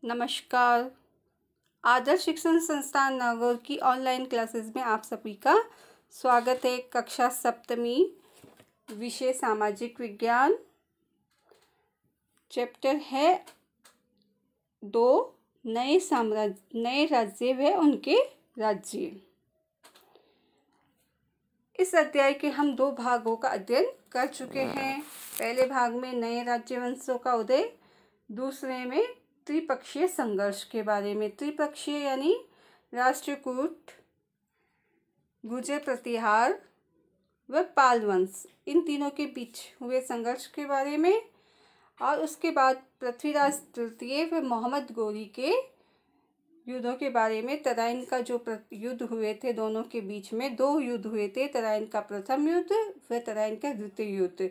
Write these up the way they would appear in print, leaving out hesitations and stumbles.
नमस्कार। आदर्श शिक्षण संस्थान नागौर की ऑनलाइन क्लासेस में आप सभी का स्वागत है। कक्षा सप्तमी, विषय सामाजिक विज्ञान, चैप्टर है 2 नए राज्य व उनके राज्य। इस अध्याय के हम 2 भागों का अध्ययन कर चुके हैं। पहले भाग में नए राज्य वंशों का उदय, दूसरे में त्रिपक्षीय संघर्ष के बारे में। त्रिपक्षीय यानी राष्ट्रकूट, गुर्जर प्रतिहार व पाल वंश, इन तीनों के बीच हुए संघर्ष के बारे में। और उसके बाद पृथ्वीराज तृतीय व मोहम्मद गोरी के युद्धों के बारे में। तराइन का जो युद्ध हुए थे, दोनों के बीच में 2 युद्ध हुए थे, तराइन का प्रथम युद्ध व तराइन का द्वितीय युद्ध।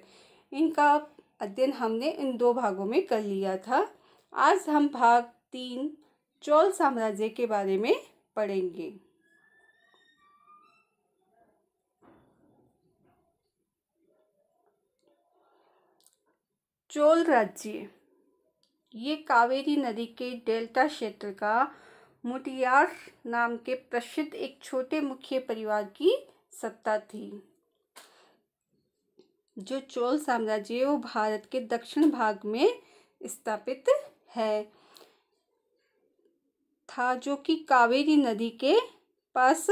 इनका अध्ययन हमने इन 2 भागों में कर लिया था। आज हम भाग 3 चोल साम्राज्य के बारे में पढ़ेंगे। चोल राज्य ये कावेरी नदी के डेल्टा क्षेत्र का मुटियार नाम के प्रसिद्ध एक छोटे मुख्य परिवार की सत्ता थी। जो चोल साम्राज्य वो भारत के दक्षिण भाग में स्थापित था, जो कि कावेरी नदी के पास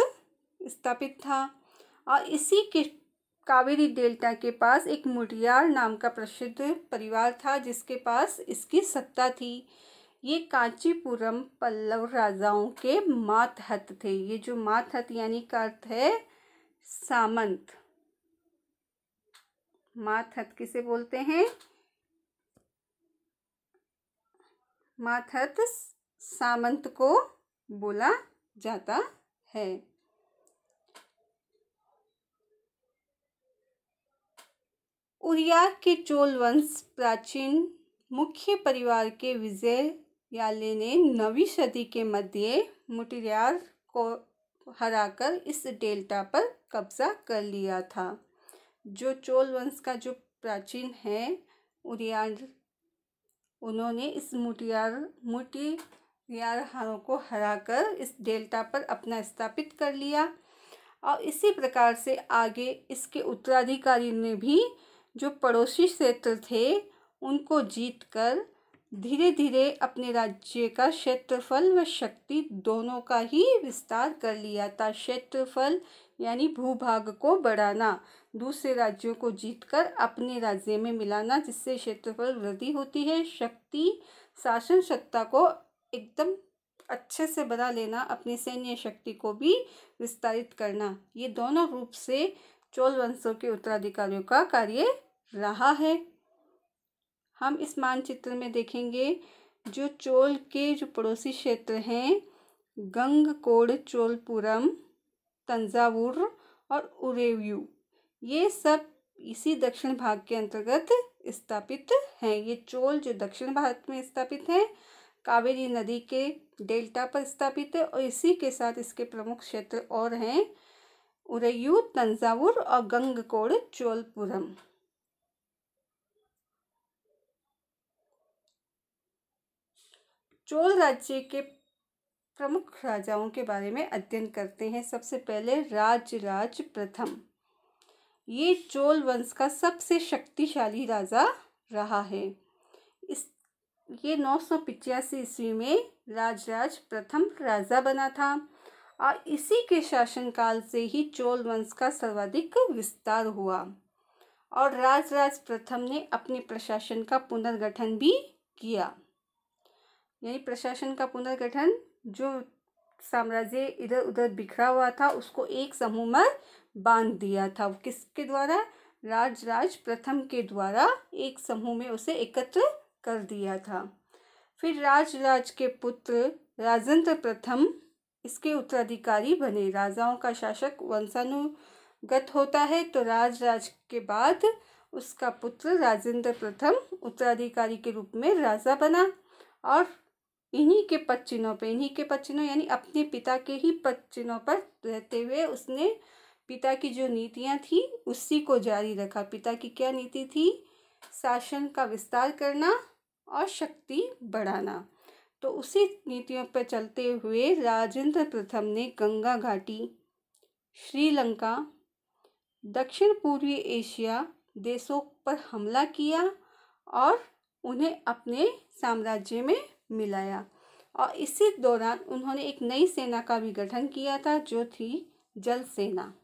स्थापित था। और इसी के कावेरी डेल्टा के पास एक मुटियार नाम का प्रसिद्ध परिवार था, जिसके पास इसकी सत्ता थी। ये कांचीपुरम पल्लव राजाओं के मातहत थे। ये जो मातहत यानी का अर्थ है सामंत। मातहत किसे बोलते हैं? मातहत सामंत को बोला जाता है। उरियार के चोल वंश प्राचीन मुख्य परिवार के विजय याले ने 9वीं सदी के मध्य मुटियार को हराकर इस डेल्टा पर कब्जा कर लिया था। जो चोल वंश का जो प्राचीन है उरियार, उन्होंने इस मुटियार को हराकर इस डेल्टा पर अपना स्थापित कर लिया। और इसी प्रकार से आगे इसके उत्तराधिकारी ने भी जो पड़ोसी क्षेत्र थे उनको जीतकर धीरे धीरे अपने राज्य का क्षेत्रफल व शक्ति दोनों का ही विस्तार कर लिया था। क्षेत्रफल यानी भूभाग को बढ़ाना, दूसरे राज्यों को जीतकर अपने राज्य में मिलाना, जिससे क्षेत्रफल वृद्धि होती है। शक्ति, शासन सत्ता को एकदम अच्छे से बना लेना, अपनी सैन्य शक्ति को भी विस्तारित करना, ये दोनों रूप से चोल वंशों के उत्तराधिकारियों का कार्य रहा है। हम इस मानचित्र में देखेंगे जो चोल के जो पड़ोसी क्षेत्र हैं, गंगकोड, चोलपुरम, तंजावुर और उरेयू, ये सब इसी दक्षिण भाग के अंतर्गत स्थापित हैं। ये चोल जो दक्षिण भारत में स्थापित है, कावेरी नदी के डेल्टा पर स्थापित है। और इसी के साथ इसके प्रमुख क्षेत्र और हैं उरेयू, तंजावुर और गंगकोड, चोलपुरम। चोल राज्य के प्रमुख राजाओं के बारे में अध्ययन करते हैं। सबसे पहले राजराज प्रथम। ये चोल वंश का सबसे शक्तिशाली राजा रहा है। ये 985 ईस्वी में राजराज प्रथम राजा बना था। और इसी के शासनकाल से ही चोल वंश का सर्वाधिक विस्तार हुआ। और राजराज प्रथम ने अपने प्रशासन का पुनर्गठन भी किया। यानी प्रशासन का पुनर्गठन, जो साम्राज्य इधर उधर बिखरा हुआ था उसको एक समूह में बांध दिया था। किसके द्वारा? राजराज प्रथम के द्वारा एक समूह में उसे एकत्र कर दिया था। फिर राजराज के पुत्र राजेंद्र प्रथम इसके उत्तराधिकारी बने। राजाओं का शासक वंशानुगत होता है, तो राजराज के बाद उसका पुत्र राजेंद्र प्रथम उत्तराधिकारी के रूप में राजा बना। और इन्हीं के पदचिन्हों यानी अपने पिता के ही पदचिन्हों पर रहते हुए उसने पिता की जो नीतियां थी उसी को जारी रखा। पिता की क्या नीति थी? शासन का विस्तार करना और शक्ति बढ़ाना। तो उसी नीतियों पर चलते हुए राजेंद्र प्रथम ने गंगा घाटी, श्रीलंका, दक्षिण पूर्वी एशिया देशों पर हमला किया और उन्हें अपने साम्राज्य में मिलाया। और इसी दौरान उन्होंने एक नई सेना का भी गठन किया था, जो थी जल सेना।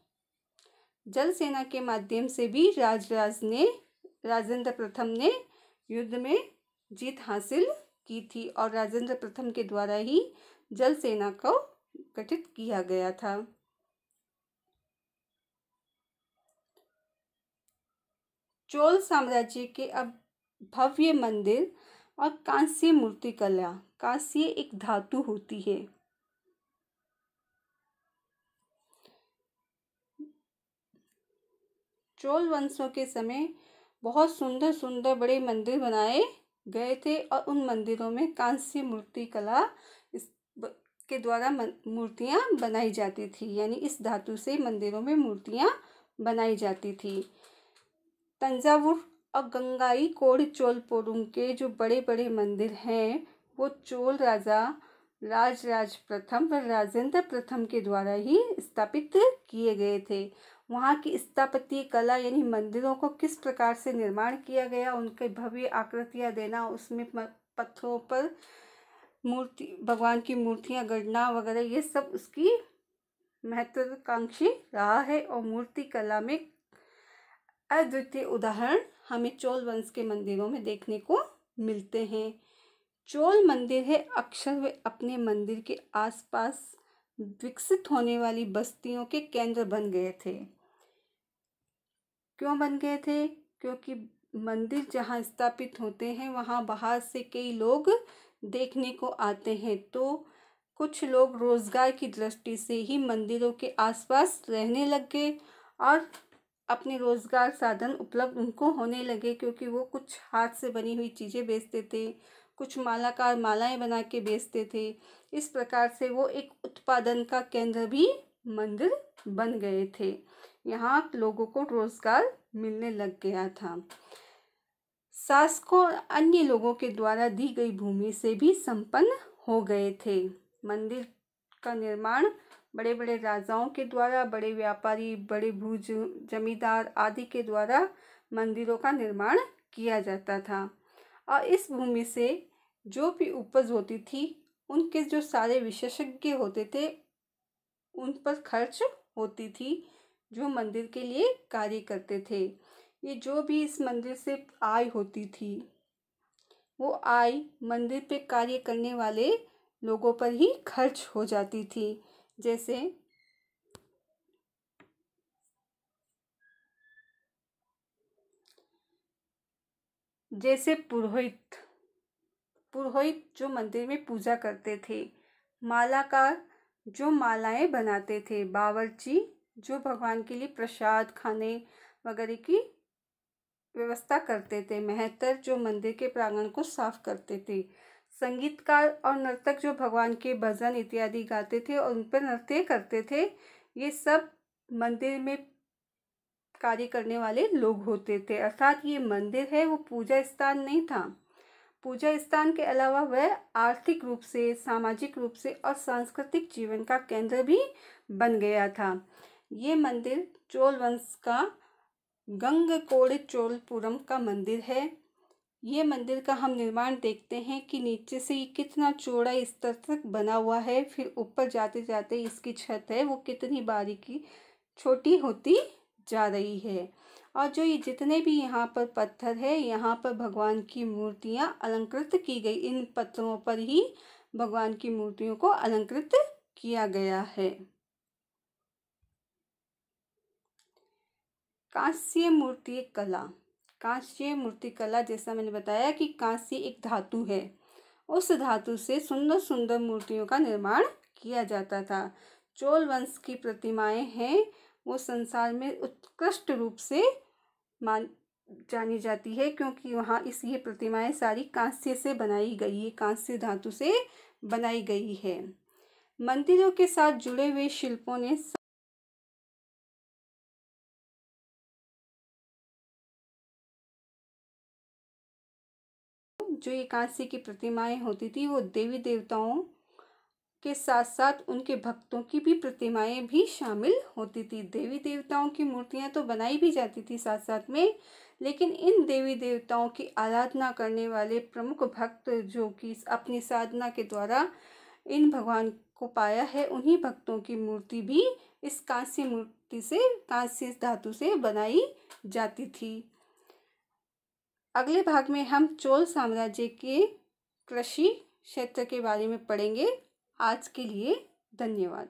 जल सेना के माध्यम से भी राजेंद्र प्रथम ने युद्ध में जीत हासिल की थी और राजेंद्र प्रथम के द्वारा ही जल सेना को गठित किया गया था। चोल साम्राज्य के अब भव्य मंदिर और कांस्य मूर्तिकला। कांस्य एक धातु होती है। चोल वंशों के समय बहुत सुंदर सुंदर बड़े मंदिर बनाए गए थे और उन मंदिरों में कांस्य मूर्तिकला के द्वारा मूर्तियां बनाई जाती थी, यानी इस धातु से मंदिरों में मूर्तियां बनाई जाती थी। तंजावुर और गंगाई कोड चोलपुरम के जो बड़े बड़े मंदिर हैं वो चोल राजा राजराज प्रथम व राजेंद्र प्रथम के द्वारा ही स्थापित किए गए थे। वहाँ की स्थापत्य कला यानी मंदिरों को किस प्रकार से निर्माण किया गया, उनके भव्य आकृतियाँ देना, उसमें पत्थरों पर भगवान की मूर्तियाँ गढ़ना वगैरह, ये सब उसकी महत्वाकांक्षी रहा है। और मूर्ति कला में अद्वितीय उदाहरण हमें चोल वंश के मंदिरों में देखने को मिलते हैं। चोल मंदिर है अक्सर वे अपने मंदिर के आसपास विकसित होने वाली बस्तियों के केंद्र बन गए थे। क्यों बन गए थे? क्योंकि मंदिर जहाँ स्थापित होते हैं वहाँ बाहर से कई लोग देखने को आते हैं, तो कुछ लोग रोजगार की दृष्टि से ही मंदिरों के आसपास रहने लग गए और अपने रोजगार साधन उपलब्ध उनको होने लगे, क्योंकि वो कुछ हाथ से बनी हुई चीज़ें बेचते थे, कुछ मालाकार मालाएं बना के बेचते थे। इस प्रकार से वो एक उत्पादन का केंद्र भी मंदिर बन गए थे। यहाँ लोगों को रोजगार मिलने लग गया था। शासकों और अन्य लोगों के द्वारा दी गई भूमि से भी संपन्न हो गए थे। मंदिर का निर्माण बड़े बड़े राजाओं के द्वारा, बड़े व्यापारी, बड़े भूज जमींदार आदि के द्वारा मंदिरों का निर्माण किया जाता था। और इस भूमि से जो भी उपज होती थी, उनके जो सारे विशेषज्ञ होते थे उन पर खर्च होती थी, जो मंदिर के लिए कार्य करते थे। ये जो भी इस मंदिर से आय होती थी, वो आय मंदिर पे कार्य करने वाले लोगों पर ही खर्च हो जाती थी। जैसे पुरोहित जो मंदिर में पूजा करते थे, मालाकार जो मालाएं बनाते थे, बावर्ची जो भगवान के लिए प्रसाद खाने वगैरह की व्यवस्था करते थे, मेहतर जो मंदिर के प्रांगण को साफ करते थे, संगीतकार और नर्तक जो भगवान के भजन इत्यादि गाते थे और उन पर नृत्य करते थे, ये सब मंदिर में कार्य करने वाले लोग होते थे। अर्थात ये मंदिर है वो पूजा स्थान नहीं था। पूजा स्थान के अलावा वह आर्थिक रूप से, सामाजिक रूप से और सांस्कृतिक जीवन का केंद्र भी बन गया था। ये मंदिर चोल वंश का गंगकोड चोलपुरम का मंदिर है। ये मंदिर का हम निर्माण देखते हैं कि नीचे से ये कितना चौड़ा स्तर तक बना हुआ है, फिर ऊपर जाते जाते इसकी छत है वो कितनी बारीकी छोटी होती जा रही है। और जो ये जितने भी यहाँ पर पत्थर है, यहाँ पर भगवान की मूर्तियाँ अलंकृत की गई, इन पत्थरों पर ही भगवान की मूर्तियों को अलंकृत किया गया है। कांस्य मूर्ति कला। कांस्य मूर्ति कला, जैसा मैंने बताया कि कांस्य एक धातु है, उस धातु से सुंदर सुंदर मूर्तियों का निर्माण किया जाता था। चोल वंश की प्रतिमाएं हैं वो संसार में उत्कृष्ट रूप से जानी जाती है, क्योंकि वहाँ ये प्रतिमाएं सारी कांस्य से बनाई गई है, कांस्य धातु से बनाई गई है। मंदिरों के साथ जुड़े हुए शिल्पों ने जो ये कांसे की प्रतिमाएं होती थी वो देवी देवताओं के साथ साथ उनके भक्तों की भी प्रतिमाएं भी शामिल होती थी। देवी देवताओं की मूर्तियां तो बनाई भी जाती थी साथ साथ में, लेकिन इन देवी देवताओं की आराधना करने वाले प्रमुख भक्त जो कि अपनी साधना के द्वारा इन भगवान को पाया है, उन्हीं भक्तों की मूर्ति भी इस कांस्य मूर्ति से, कांस्य धातु से बनाई जाती थी। अगले भाग में हम चोल साम्राज्य के कृषि क्षेत्र के बारे में पढ़ेंगे। आज के लिए धन्यवाद।